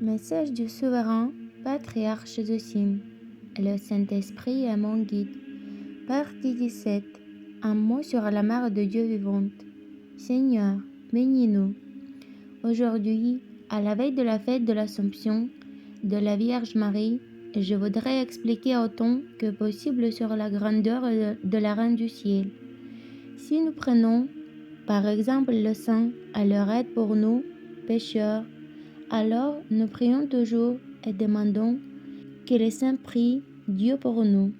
Message du souverain, patriarche Zosim. Le Saint-Esprit est mon guide. Partie 17. Un mot sur la mère de Dieu vivante. Seigneur, bénis-nous. Aujourd'hui, à la veille de la fête de l'Assomption de la Vierge Marie, je voudrais expliquer autant que possible sur la grandeur de la Reine du Ciel. Si nous prenons, par exemple, le Saint à leur aide pour nous, pécheurs, alors nous prions toujours et demandons que le Saint prie Dieu pour nous.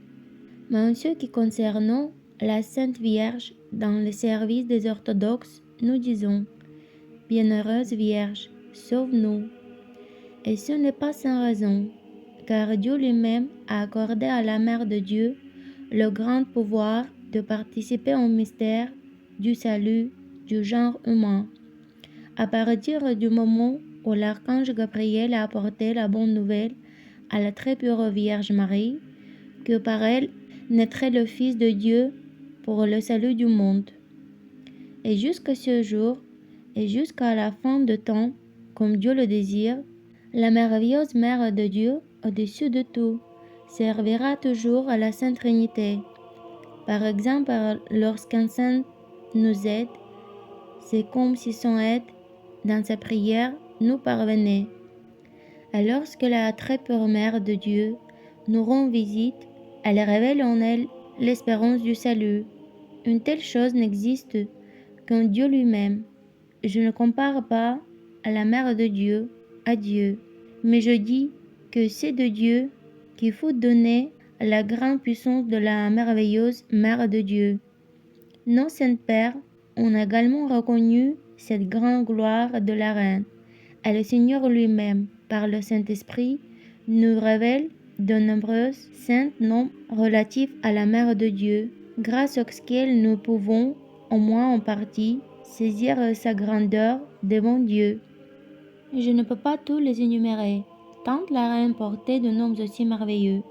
Mais en ce qui concerne la Sainte Vierge, dans le service des orthodoxes, nous disons « Bienheureuse Vierge, sauve-nous ». Et ce n'est pas sans raison, car Dieu lui-même a accordé à la Mère de Dieu le grand pouvoir de participer au mystère du salut du genre humain. À partir du moment où l'archange Gabriel a apporté la bonne nouvelle à la très pure Vierge Marie, que par elle naîtrait le Fils de Dieu pour le salut du monde. Et jusqu'à ce jour, et jusqu'à la fin de temps, comme Dieu le désire, la merveilleuse Mère de Dieu, au-dessus de tout, servira toujours à la Sainte Trinité. Par exemple, lorsqu'un saint nous aide, c'est comme si son aide, dans sa prière, nous parvenait. Et lorsque la très pure Mère de Dieu nous rend visite, elle révèle en elle l'espérance du salut. Une telle chose n'existe qu'en Dieu lui-même. Je ne compare pas à la Mère de Dieu, à Dieu, mais je dis que c'est de Dieu qu'il faut donner la grande puissance de la merveilleuse Mère de Dieu. Nos saints pères ont également reconnu cette grande gloire de la Reine, et le Seigneur lui-même, par le Saint-Esprit, nous révèle de nombreux saints noms relatifs à la Mère de Dieu, grâce auxquels nous pouvons, au moins en partie, saisir sa grandeur devant Dieu. Je ne peux pas tous les énumérer, tant la Reine portait de noms aussi merveilleux.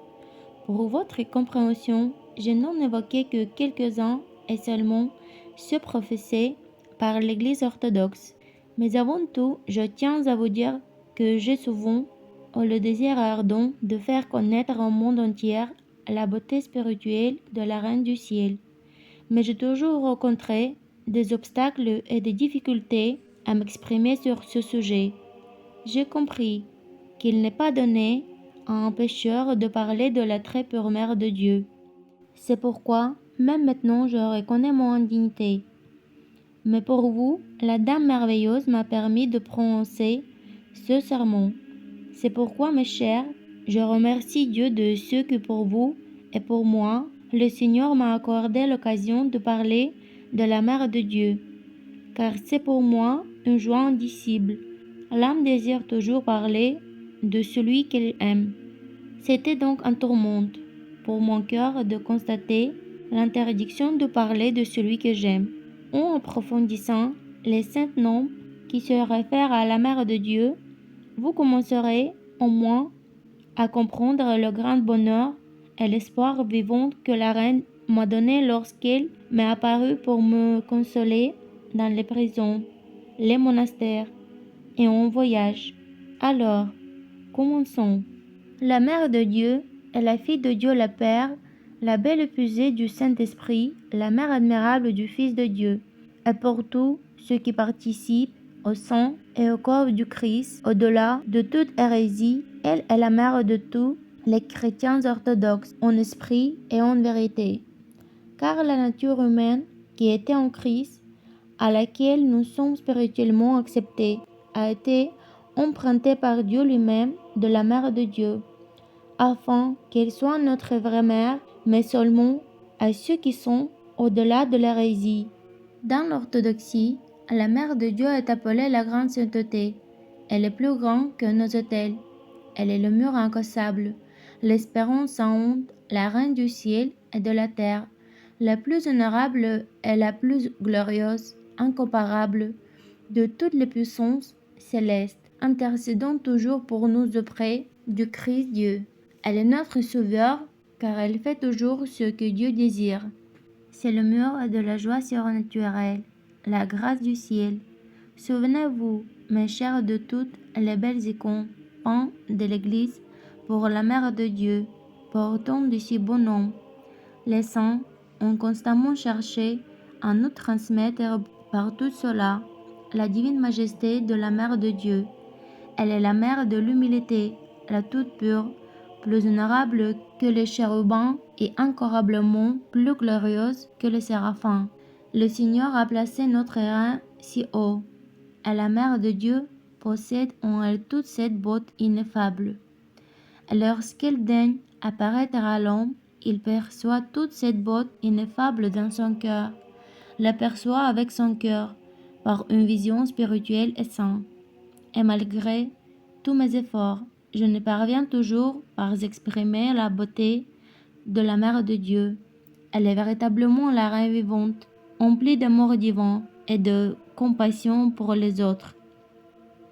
Pour votre compréhension, je n'en évoquais que quelques-uns et seulement ceux professés par l'Église orthodoxe. Mais avant tout, je tiens à vous dire que j'ai souvent le désir ardent de faire connaître au monde entier la beauté spirituelle de la Reine du Ciel. Mais j'ai toujours rencontré des obstacles et des difficultés à m'exprimer sur ce sujet. J'ai compris qu'il n'est pas donné à un pécheur de parler de la très pure Mère de Dieu. C'est pourquoi, même maintenant, je reconnais mon indignité. Mais pour vous, la Dame merveilleuse m'a permis de prononcer ce sermon. C'est pourquoi, mes chers, je remercie Dieu de ce que pour vous et pour moi, le Seigneur m'a accordé l'occasion de parler de la Mère de Dieu, car c'est pour moi une joie indicible. L'âme désire toujours parler de celui qu'elle aime. C'était donc un tourment pour mon cœur de constater l'interdiction de parler de celui que j'aime. En approfondissant les saints noms qui se réfèrent à la Mère de Dieu, vous commencerez au moins à comprendre le grand bonheur et l'espoir vivant que la Reine m'a donné lorsqu'elle m'est apparue pour me consoler dans les prisons, les monastères et en voyage. Alors, commençons. La Mère de Dieu est la fille de Dieu le Père, la belle épousée du Saint-Esprit, la mère admirable du Fils de Dieu, et pour tous ceux qui participent au sang et au corps du Christ, au-delà de toute hérésie, elle est la mère de tous les chrétiens orthodoxes, en esprit et en vérité. Car la nature humaine qui était en Christ, à laquelle nous sommes spirituellement acceptés, a été empruntée par Dieu lui-même de la Mère de Dieu, afin qu'elle soit notre vraie mère, mais seulement à ceux qui sont au-delà de l'hérésie. Dans l'orthodoxie, la Mère de Dieu est appelée la Grande Sainteté. Elle est plus grande que nos autels. Elle est le mur incassable, l'espérance sans honte, la Reine du ciel et de la terre, la plus honorable et la plus glorieuse, incomparable de toutes les puissances célestes, intercédant toujours pour nous auprès du Christ Dieu. Elle est notre sauveur, car elle fait toujours ce que Dieu désire. C'est le mur de la joie surnaturelle, la grâce du ciel. Souvenez-vous, mes chers, de toutes les belles icônes pan de l'Église pour la Mère de Dieu, portant de si beaux noms. Les saints ont constamment cherché à nous transmettre par tout cela la divine majesté de la Mère de Dieu. Elle est la mère de l'humilité, la toute pure, plus honorable que les chérubins et incomparablement plus glorieuse que les séraphins. Le Seigneur a placé notre reine si haut, et la Mère de Dieu possède en elle toute cette beauté ineffable. Et lorsqu'elle daigne apparaître à l'homme, il perçoit toute cette beauté ineffable dans son cœur, la perçoit avec son cœur, par une vision spirituelle et sainte. Et malgré tous mes efforts, je ne parviens toujours pas à exprimer la beauté de la Mère de Dieu. Elle est véritablement la reine vivante, emplie d'amour divin et de compassion pour les autres.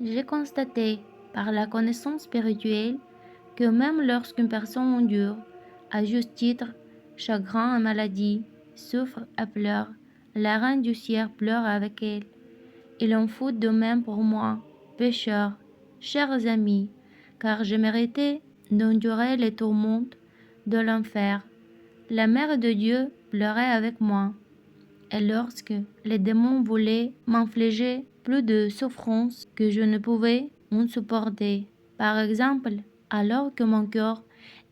J'ai constaté, par la connaissance spirituelle, que même lorsqu'une personne endure, à juste titre, chagrin et maladie, souffre et pleure, la reine du ciel pleure avec elle. Il en faut de même pour moi, pécheur, chers amis, car je méritais d'endurer les tourments de l'enfer. La Mère de Dieu pleurait avec moi, et lorsque les démons voulaient m'infliger plus de souffrances que je ne pouvais en supporter, par exemple, alors que mon cœur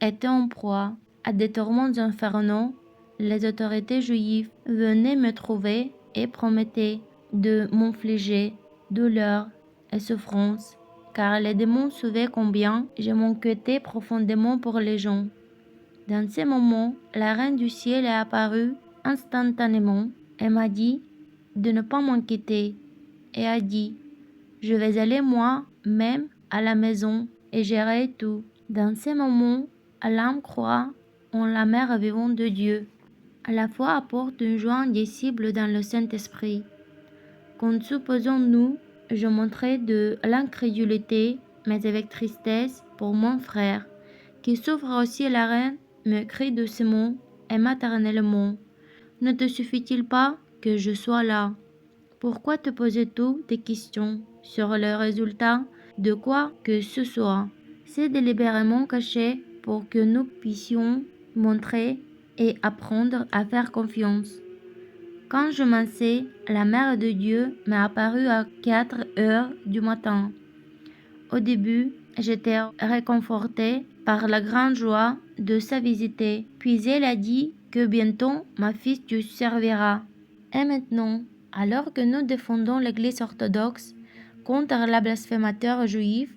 était en proie à des tourments infernaux, les autorités juives venaient me trouver et promettaient de m'infliger douleur et souffrance, car les démons savaient combien je m'inquiétais profondément pour les gens. Dans ces moments, la reine du ciel est apparue instantanément et m'a dit de ne pas m'inquiéter et a dit « Je vais aller moi-même à la maison et gérer tout ». Dans ces moments, l'âme croit en la mère vivante de Dieu. À la fois apporte une joie indicible dans le Saint-Esprit. Quand supposons-nous, je montrais de l'incrédulité, mais avec tristesse, pour mon frère, qui souffre aussi. La reine me crie doucement et maternellement. Ne te suffit-il pas que je sois là? Pourquoi te poser-tu des questions sur le résultat de quoi que ce soit? C'est délibérément caché pour que nous puissions montrer et apprendre à faire confiance. Quand je m'en sais, la Mère de Dieu m'est apparue à 4 heures du matin. Au début, j'étais réconfortée par la grande joie de sa visite. Puis elle a dit que bientôt ma fille Dieu servira. Et maintenant, alors que nous défendons l'Église orthodoxe contre la blasphémateur juif,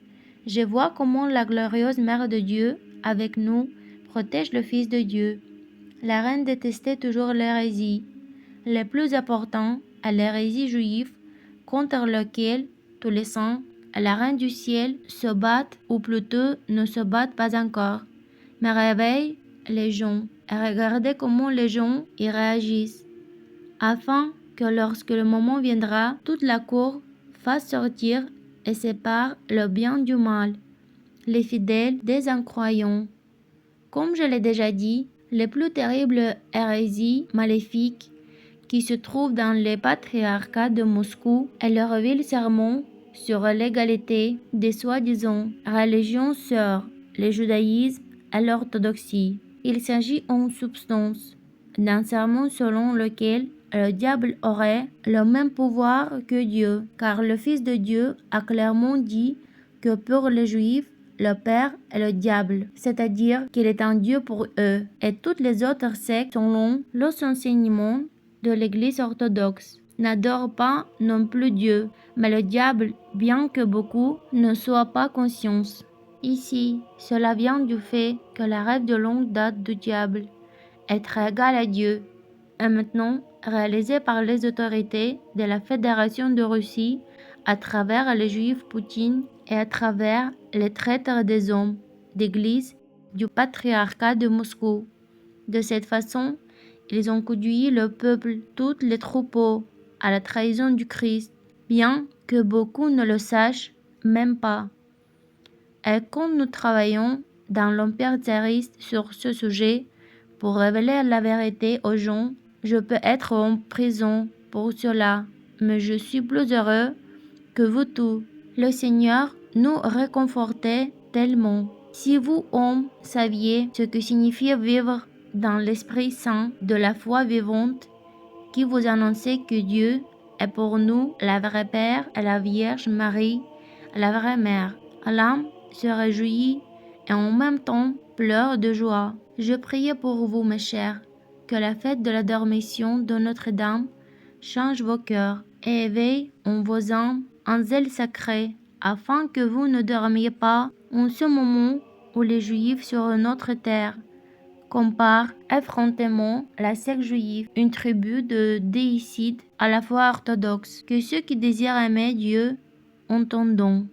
je vois comment la glorieuse Mère de Dieu, avec nous, protège le Fils de Dieu. La reine détestait toujours l'hérésie. Le plus important est l'hérésie juive, contre laquelle tous les saints, la reine du ciel, se battent, ou plutôt ne se battent pas encore, mais réveillent les gens et regardez comment les gens y réagissent, afin que lorsque le moment viendra, toute la cour fasse sortir et sépare le bien du mal, les fidèles des incroyants. Comme je l'ai déjà dit, les plus terribles hérésies maléfiques qui se trouvent dans les patriarcats de Moscou et leur vil sermon sur l'égalité des soi-disant religions sœurs, le judaïsme et l'orthodoxie. Il s'agit en substance d'un sermon selon lequel le diable aurait le même pouvoir que Dieu, car le Fils de Dieu a clairement dit que pour les Juifs, le Père est le diable, c'est-à-dire qu'il est un Dieu pour eux, et toutes les autres sectes, selon les enseignements de l'Église orthodoxe, n'adorent pas non plus Dieu, mais le diable, bien que beaucoup ne soient pas conscients. Ici, cela vient du fait que la rêve de longue date du diable, être égal à Dieu, est maintenant réalisé par les autorités de la Fédération de Russie à travers les Juifs Poutine et à travers les traîtres des hommes d'Église du patriarcat de Moscou. De cette façon, ils ont conduit le peuple, tous les troupeaux, à la trahison du Christ, bien que beaucoup ne le sachent même pas. Et quand nous travaillons dans l'Empire tsariste sur ce sujet, pour révéler la vérité aux gens, je peux être en prison pour cela, mais je suis plus heureux que vous tous. Le Seigneur nous réconforter tellement. Si vous, hommes, saviez ce que signifie vivre dans l'Esprit Saint de la foi vivante, qui vous annonçait que Dieu est pour nous la vraie Père et la Vierge Marie, la vraie Mère, l'âme se réjouit et en même temps pleure de joie. Je priais pour vous, mes chers, que la fête de la Dormition de Notre-Dame change vos cœurs et éveille en vos âmes un zèle sacré, afin que vous ne dormiez pas en ce moment où les Juifs sur notre terre comparent effrontément la secte juive, une tribu de déicides à la fois orthodoxes, que ceux qui désirent aimer Dieu entendons.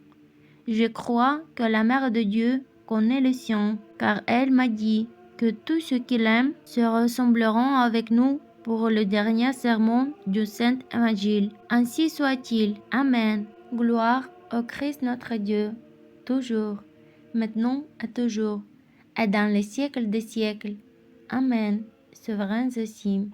Je crois que la Mère de Dieu connaît les siens, car elle m'a dit que tous ceux qui l'aiment se ressembleront avec nous pour le dernier sermon du Saint Évangile. Ainsi soit-il. Amen. Gloire au Christ notre Dieu, toujours, maintenant et toujours, et dans les siècles des siècles. Amen. Souverain Zosime.